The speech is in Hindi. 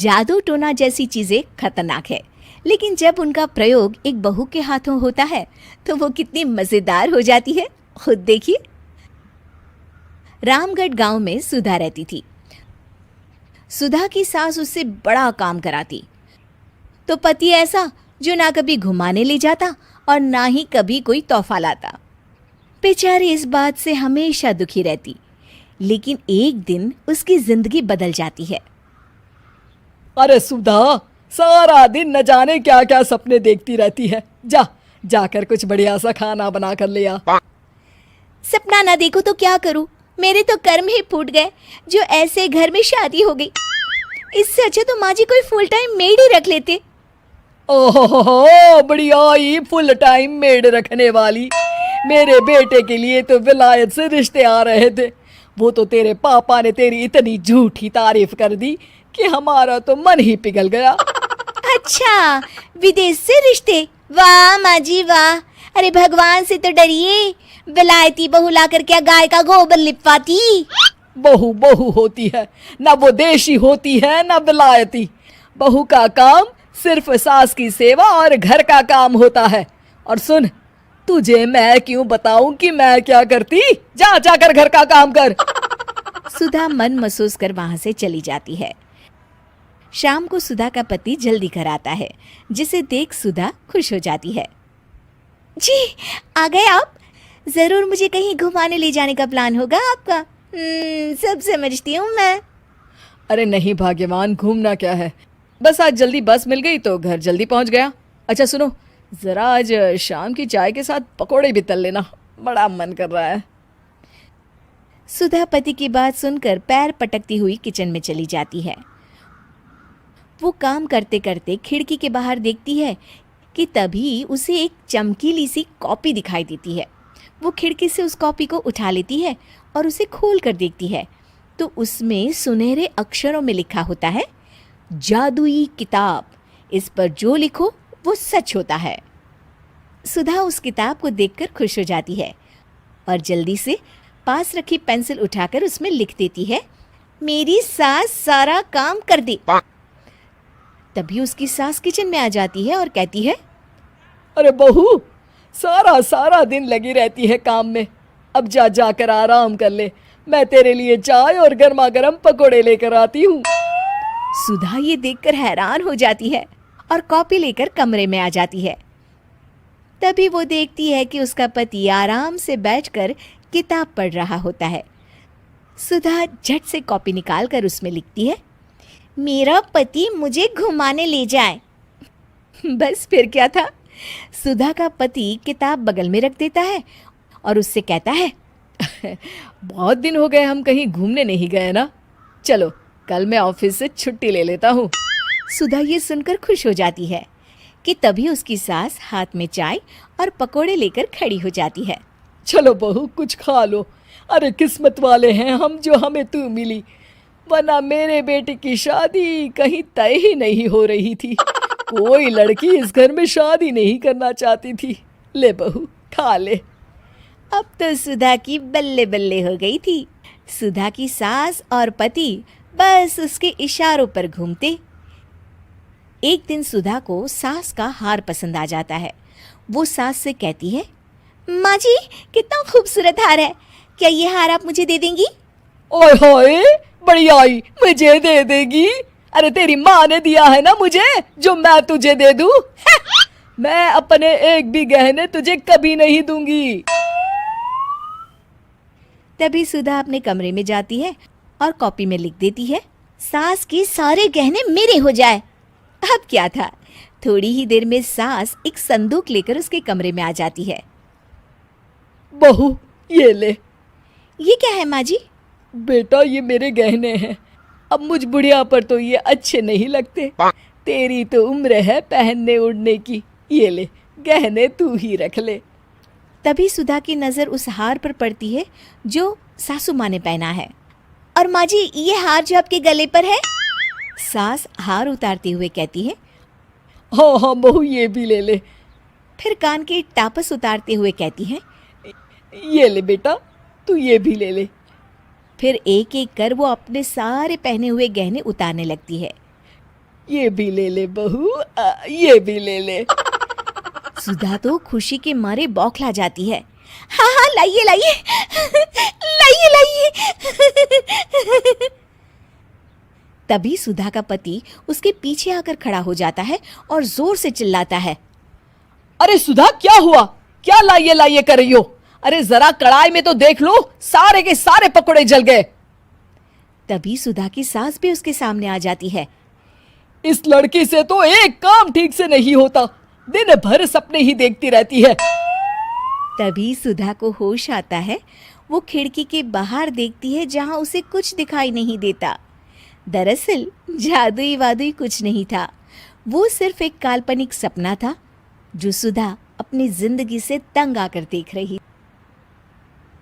जादू टोना जैसी चीजें खतरनाक है, लेकिन जब उनका प्रयोग एक बहू के हाथों होता है तो वो कितनी मजेदार हो जाती है, खुद देखिए। रामगढ़ गांव में सुधा रहती थी। सुधा की सास उससे बड़ा काम कराती, तो पति ऐसा जो ना कभी घुमाने ले जाता और ना ही कभी कोई तोहफा लाता। बेचारी इस बात से हमेशा दुखी रहती, लेकिन एक दिन उसकी जिंदगी बदल जाती है। अरे सुधा, सारा दिन न जाने क्या क्या सपने देखती रहती है। जाकर कुछ बढ़िया सा खाना बना कर ले आ। सपना ना देखो तो क्या करूं, मेरे तो कर्म ही फूट गए जो ऐसे घर में शादी हो गई। इससे अच्छा तो माँ जी कोई फुल टाइम मेड ही रख लेते। ओहो, बढ़िया ही फुल टाइम मेड रखने वाली। मेरे बेटे के लिए तो विलायत से रिश्ते आ रहे थे। वो तो तेरे पापा ने तेरी इतनी झूठी तारीफ कर दी कि हमारा तो मन ही पिघल गया। अच्छा, विदेश से रिश्ते? वाह माँ जी वाह। अरे भगवान से तो डरिए, विलायती बहू लाकर क्या गाय का गोबर लिपवाती। बहू बहू होती है, ना वो देशी होती है ना विलायती। बहू का काम सिर्फ सास की सेवा और घर का काम होता है। और सुन, तुझे मैं क्यों बताऊं कि मैं क्या करती? जाकर घर का काम कर। सुधा मन महसूस कर वहां से चली जाती है। शाम को सुधा का पति जल्दी घर आता है, जिसे देख सुधा खुश हो जाती है। जी, आ गए आप? जरूर मुझे कहीं घुमाने ले जाने का प्लान होगा आपका। सब समझती हूँ मैं। अरे नहीं भाग्यवान, घूमना क्या है, बस आज जल्दी बस मिल गई तो घर जल्दी पहुंच गया। अच्छा सुनो, जरा आज शाम की चाय के साथ पकोड़े भी तल लेना, बड़ा मन कर रहा है। सुधा पति की बात सुनकर पैर पटकती हुई किचन में चली जाती है। वो काम करते करते खिड़की के बाहर देखती है कि तभी उसे एक चमकीली सी कॉपी दिखाई देती है। वो खिड़की से उस कॉपी को उठा लेती है और उसे खोल कर देखती है तो उसमें सुनहरे अक्षरों में लिखा होता है, जादुई किताब, इस पर जो लिखो वो सच होता है। सुधा उस किताब को देखकर खुश हो जाती है और जल्दी से पास रखी पेंसिल उठाकर उसमें लिख देती है, मेरी सास सारा काम कर दे। तभी उसकी सास किचन में आ जाती है और कहती है, अरे बहू, सारा दिन लगी रहती है काम में, अब जाकर आराम कर ले। मैं तेरे लिए चाय और गर्मा गर्म पकोड़े लेकर आती हूँ। सुधा ये देखकर हैरान हो जाती है और कॉपी लेकर कमरे में आ जाती है। तभी वो देखती है कि उसका पति आराम से बैठकर किताब पढ़ रहा होता है। सुधा झट से कॉपी निकालकर उसमें लिखती है, मेरा पति मुझे घुमाने ले जाए। बस फिर क्या था, सुधा का पति किताब बगल में रख देता है और उससे कहता है, बहुत दिन हो गए हम कहीं घूमने नहीं गए ना, चलो कल मैं ऑफिस से छुट्टी ले लेता हूँ। सुधा ये सुनकर खुश हो जाती है कि तभी उसकी सास हाथ में चाय और पकोड़े लेकर खड़ी हो जाती है। चलो बहू, कुछ खा लो। अरे किस्मत वाले हैं हम जो हमें तू मिली, वरना मेरे बेटे की शादी कहीं तय ही नहीं हो रही थी। कोई लड़की इस घर में शादी नहीं करना चाहती थी। ले बहू, खा ले। अब तो सुधा की बल्ले बल्ले हो गई थी। सुधा की सास और पति बस उसके इशारों पर घूमते। एक दिन सुधा को सास का हार पसंद आ जाता है। वो सास से कहती है, माँ जी कितना खूबसूरत हार है, क्या ये हार आप मुझे दे देंगी? ओए होए, बढ़िया ही, मुझे दे देगी? अरे तेरी माँ ने दिया है ना मुझे, जो मैं तुझे दे दूं? मैं अपने एक भी गहने तुझे कभी नहीं दूंगी। तभी सुधा अपने कमरे में जाती है और कॉपी में लिख देती है, सास के सारे गहने मेरे हो जाए। अब क्या था, थोड़ी ही देर में सास एक संदूक लेकर उसके कमरे में आ जाती है। बहू ये ले। ये क्या है माँ जी? बेटा ये मेरे गहने हैं, अब मुझ बुढ़िया पर तो ये अच्छे नहीं लगते। तेरी तो उम्र है पहनने उड़ने की, ये ले गहने तू ही रख ले। तभी सुधा की नजर उस हार पर पड़ती है जो सासू माँ ने पहना है। और माँ जी ये हार जो आपके गले पर है? सास हार उतारते हुए कहती है, हाँ बहू ये भी ले ले। फिर कान के टापस उतारते हुए कहती है, ये ले बेटा, तू ये भी ले ले। फिर एक एक कर वो अपने सारे पहने हुए गहने उतारने लगती है। ये भी ले ले बहू, ये भी ले ले। सुधा तो खुशी के मारे बौखला जाती है। हाँ हाँ, लाइए लाइए, लाइए लाइए। तभी सुधा का पति उसके पीछे आकर खड़ा हो जाता है और जोर से चिल्लाता है, अरे सुधा, क्या हुआ? क्या लाइए लाइए कर रही हो? अरे जरा कढ़ाई में तो देख लो, सारे के सारे पकोड़े जल गए। तभी सुधा की सास भी उसके सामने आ जाती है। इस लड़की से तो एक काम ठीक से नहीं होता, दिन भर सपने ही देखती रहती है। तभी सुधा को होश आता है। वो खिड़की के बाहर देखती है जहां उसे कुछ दिखाई नहीं देता। दरअसल जादुई वादुई कुछ नहीं था, वो सिर्फ एक काल्पनिक सपना था जो सुधा अपनी जिंदगी से तंग आकर देख रही।